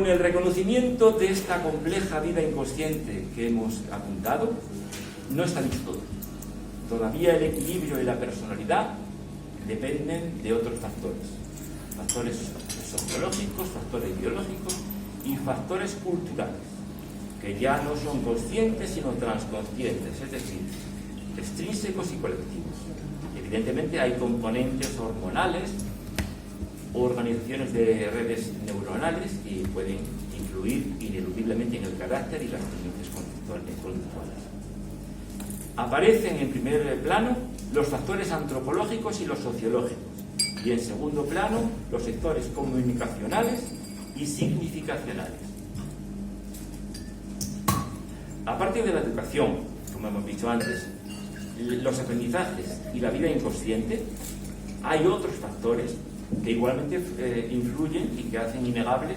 el reconocimiento de esta compleja vida inconsciente que hemos apuntado, no está dicho todo. Todavía el equilibrio y la personalidad dependen de otros factores. Factores sociológicos, factores biológicos y factores culturales, que ya no son conscientes sino transconscientes, es decir, extrínsecos y colectivos. Evidentemente hay componentes hormonales, organizaciones de redes neuronales que pueden influir ineludiblemente en el carácter y las tendencias conductuales. Aparecen en primer plano los factores antropológicos y los sociológicos, y en segundo plano los sectores comunicacionales y significacionales. Aparte de la educación, como hemos dicho antes, los aprendizajes y la vida inconsciente, hay otros factores que igualmente influyen y que hacen innegable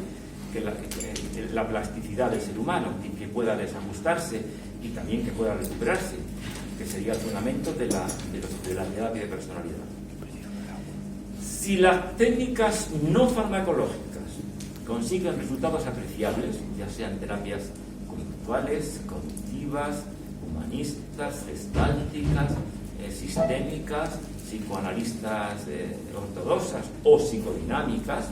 que la plasticidad del ser humano, y que pueda desajustarse y también que pueda recuperarse, que sería el fundamento de la terapia de personalidad. Si las técnicas no farmacológicas consiguen resultados apreciables, ya sean terapias conductuales, cognitivas, humanistas, gestálticas, sistémicas, psicoanalistas ortodoxas o psicodinámicas,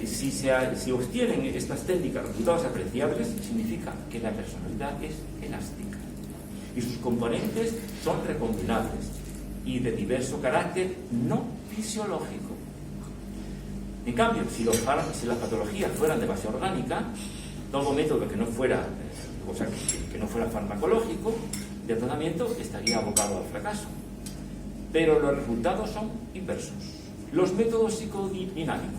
si obtienen estas técnicas resultados apreciables, significa que la personalidad es elástica y sus componentes son recombinables y de diverso carácter no fisiológico. En cambio, si las patologías fueran de base orgánica, todo método que no fuera farmacológico de tratamiento estaría abocado al fracaso. Pero los resultados son inversos. Los métodos psicodinámicos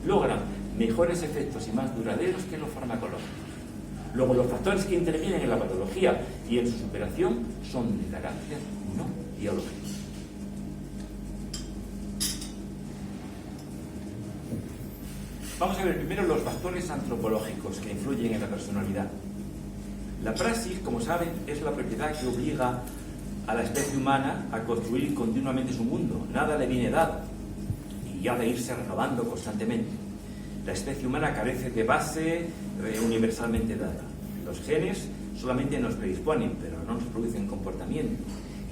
logran mejores efectos y más duraderos que los farmacológicos. Luego, los factores que intervienen en la patología y en su superación son de carácter no biológico. Vamos a ver primero los factores antropológicos que influyen en la personalidad. La praxis, como saben, es la propiedad que obliga a la especie humana a construir continuamente su mundo. Nada le viene dado y ha de irse renovando constantemente. La especie humana carece de base universalmente dada. Los genes solamente nos predisponen, pero no nos producen comportamiento.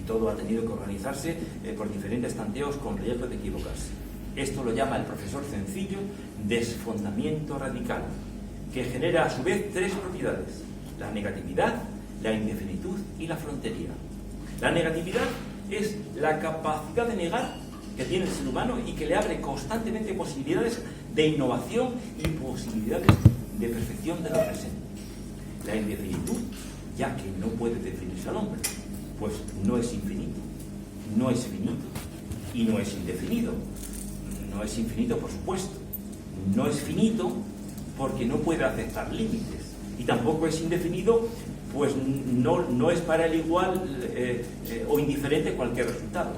Y todo ha tenido que organizarse por diferentes tanteos con riesgo de equivocarse. Esto lo llama el profesor sencillo desfondamiento radical, que genera a su vez tres propiedades: la negatividad, la indefinitud y la frontería. La negatividad es la capacidad de negar que tiene el ser humano y que le abre constantemente posibilidades de innovación y posibilidades de perfección de lo presente. La indefinitud, ya que no puede definirse al hombre, pues no es infinito, no es finito y no es indefinido. No es infinito, por supuesto. No es finito porque no puede aceptar límites. Y tampoco es indefinido, pues no es para él igual o indiferente cualquier resultado.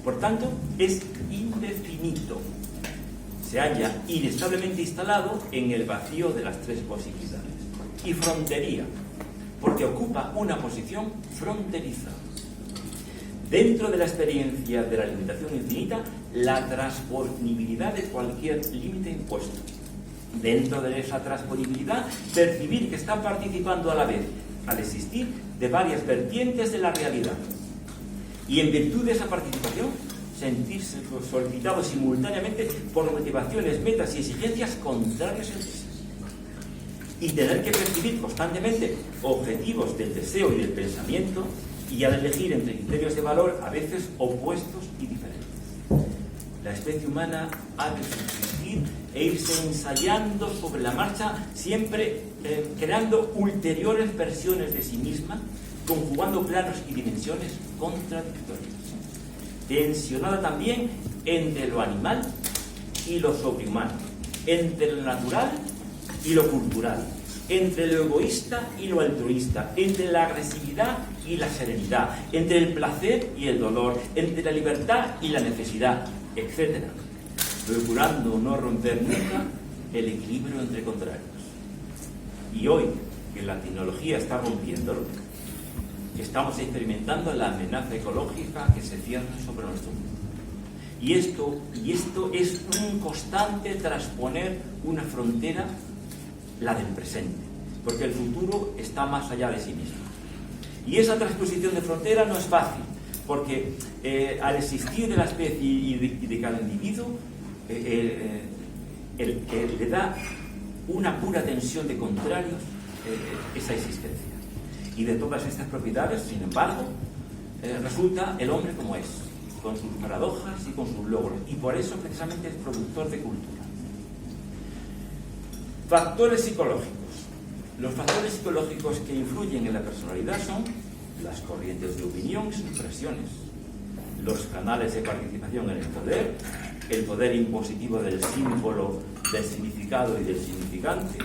Por tanto, es indefinito. Se halla inestablemente instalado en el vacío de las tres posibilidades. Y frontería, porque ocupa una posición fronteriza. Dentro de la experiencia de la limitación infinita, la transponibilidad de cualquier límite impuesto. Dentro de esa transponibilidad, percibir que está participando a la vez, al existir, de varias vertientes de la realidad. Y en virtud de esa participación, sentirse solicitado simultáneamente por motivaciones, metas y exigencias contrarias entre sí. Y tener que percibir constantemente objetivos del deseo y del pensamiento, y al elegir entre criterios de valor a veces opuestos y diferentes. La especie humana ha de subsistir e irse ensayando sobre la marcha, siempre creando ulteriores versiones de sí misma, conjugando planos y dimensiones contradictorias. Tensionada también entre lo animal y lo sobrehumano, entre lo natural y lo cultural, entre lo egoísta y lo altruista, entre la agresividad y la serenidad, entre el placer y el dolor, entre la libertad y la necesidad, etc. Procurando no romper nunca el equilibrio entre contrarios. Y hoy, que la tecnología está rompiéndolo, estamos experimentando la amenaza ecológica que se cierne sobre nuestro mundo. Y esto es un constante trasponer una frontera, la del presente, porque el futuro está más allá de sí mismo. Y esa transposición de frontera no es fácil, porque al existir de la especie y de cada individuo, el que le da una pura tensión de contrarios esa existencia. Y de todas estas propiedades, sin embargo, resulta el hombre como es, con sus paradojas y con sus logros, y por eso precisamente es productor de cultura. Factores psicológicos. Los factores psicológicos que influyen en la personalidad son las corrientes de opinión y sus presiones, los canales de participación en el poder impositivo del símbolo, del significado y del significante,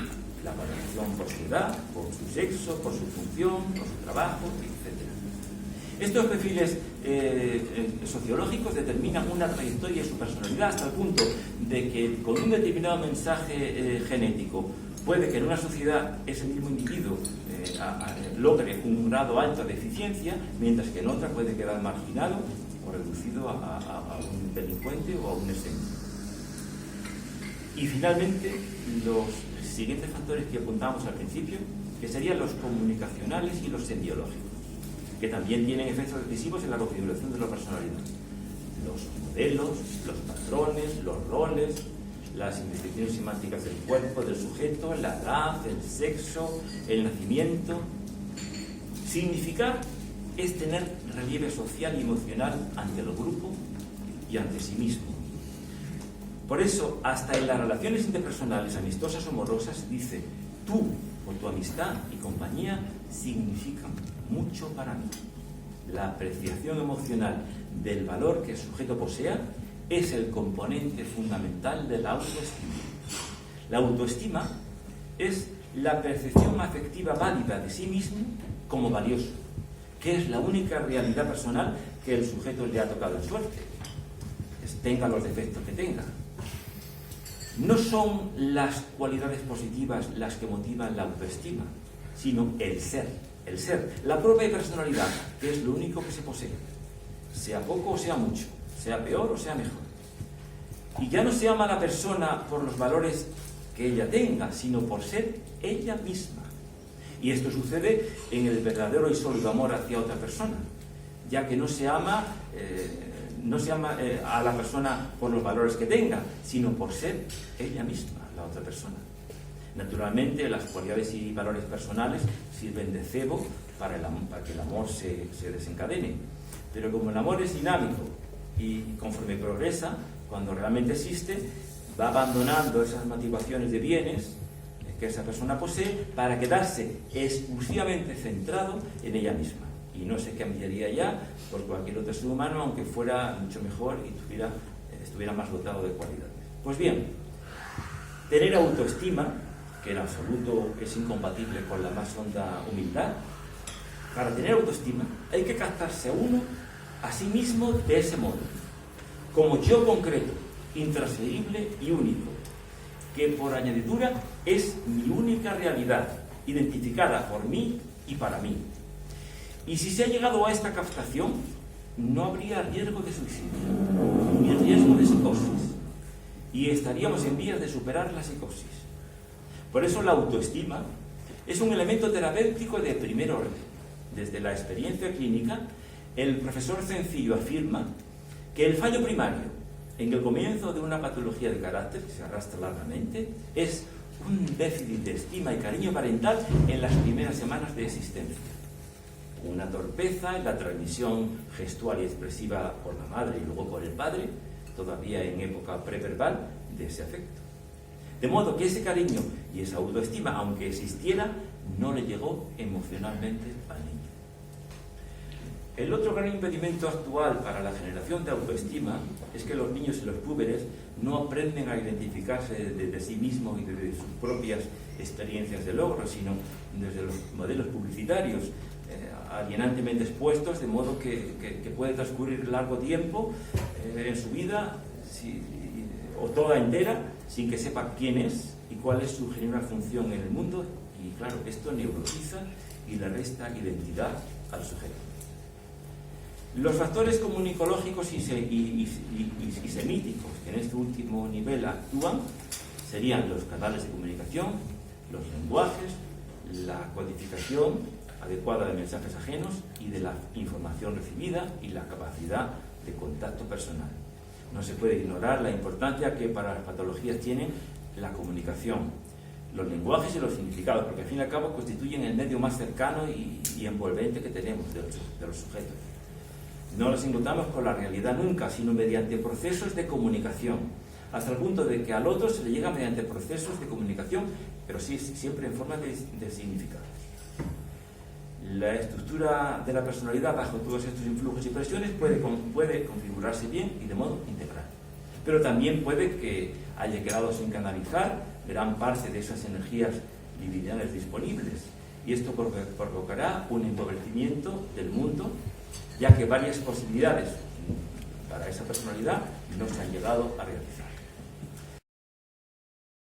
la valoración por su edad, por su sexo, por su función, por su trabajo, etc. Estos perfiles sociológicos determinan una trayectoria de su personalidad hasta el punto de que con un determinado mensaje genético puede que en una sociedad ese mismo individuo logre un grado alto de eficiencia, mientras que en otra puede quedar marginado o reducido a un delincuente o a un excéntrico. Y finalmente, los siguientes factores que apuntamos al principio, que serían los comunicacionales y los semiológicos, que también tienen efectos decisivos en la configuración de la personalidad. Los modelos, los patrones, los roles, las investigaciones semánticas del cuerpo, del sujeto, la edad, el sexo, el nacimiento. Significar es tener relieve social y emocional ante el grupo y ante sí mismo. Por eso, hasta en las relaciones interpersonales, amistosas o amorosas, dice: tú o tu amistad y compañía significan mucho para mí. La apreciación emocional del valor que el sujeto posea es el componente fundamental de la autoestima. La autoestima es la percepción afectiva válida de sí mismo como valioso, que es la única realidad personal que el sujeto le ha tocado en suerte, tenga los defectos que tenga. No son las cualidades positivas las que motivan la autoestima, sino el ser, la propia personalidad, que es lo único que se posee, sea poco o sea mucho, sea peor o sea mejor. Y ya no se ama a la persona por los valores que ella tenga, sino por ser ella misma. Y esto sucede en el verdadero y sólido amor hacia otra persona, ya que no se ama a la persona por los valores que tenga, sino por ser ella misma, la otra persona. Naturalmente, las cualidades y valores personales sirven de cebo para que el amor se desencadene. Pero como el amor es dinámico y conforme progresa, cuando realmente existe, va abandonando esas motivaciones de bienes que esa persona posee para quedarse exclusivamente centrado en ella misma. Y no se cambiaría ya por cualquier otro ser humano, aunque fuera mucho mejor y estuviera más dotado de cualidades. Pues bien, tener autoestima, que en absoluto es incompatible con la más honda humildad, para tener autoestima hay que captarse a uno a sí mismo de ese modo, como yo concreto, intransferible y único, que por añadidura es mi única realidad, identificada por mí y para mí. Y si se ha llegado a esta captación, no habría riesgo de suicidio, ni riesgo de psicosis, y estaríamos en vías de superar la psicosis. Por eso la autoestima es un elemento terapéutico de primer orden. Desde la experiencia clínica, el profesor Cencillo afirma que el fallo primario en el comienzo de una patología de carácter que se arrastra largamente es un déficit de estima y cariño parental en las primeras semanas de existencia. Una torpeza en la transmisión gestual y expresiva por la madre y luego por el padre, todavía en época preverbal, de ese afecto. De modo que ese cariño y esa autoestima, aunque existiera, no le llegó emocionalmente al niño. El otro gran impedimento actual para la generación de autoestima es que los niños y los púberes no aprenden a identificarse desde sí mismos y desde sus propias experiencias de logro, sino desde los modelos publicitarios alienantemente expuestos, de modo que puede transcurrir largo tiempo en su vida o toda entera sin que sepa quién es y cuál es su genuina función en el mundo, y claro, esto neurotiza y le resta identidad al sujeto. Los factores comunicológicos y semíticos que en este último nivel actúan serían los canales de comunicación, los lenguajes, la codificación adecuada de mensajes ajenos y de la información recibida y la capacidad de contacto personal. No se puede ignorar la importancia que para las patologías tienen la comunicación, los lenguajes y los significados, porque al fin y al cabo constituyen el medio más cercano y envolvente que tenemos de los sujetos. No nos encontramos con la realidad nunca, sino mediante procesos de comunicación, hasta el punto de que al otro se le llega mediante procesos de comunicación, pero sí, siempre en forma de significados. La estructura de la personalidad bajo todos estos influjos y presiones puede configurarse bien y de modo integral, pero también puede que haya quedado sin canalizar gran parte de esas energías libidianas disponibles, y esto provocará un empobrecimiento del mundo, ya que varias posibilidades para esa personalidad no se han llegado a realizar.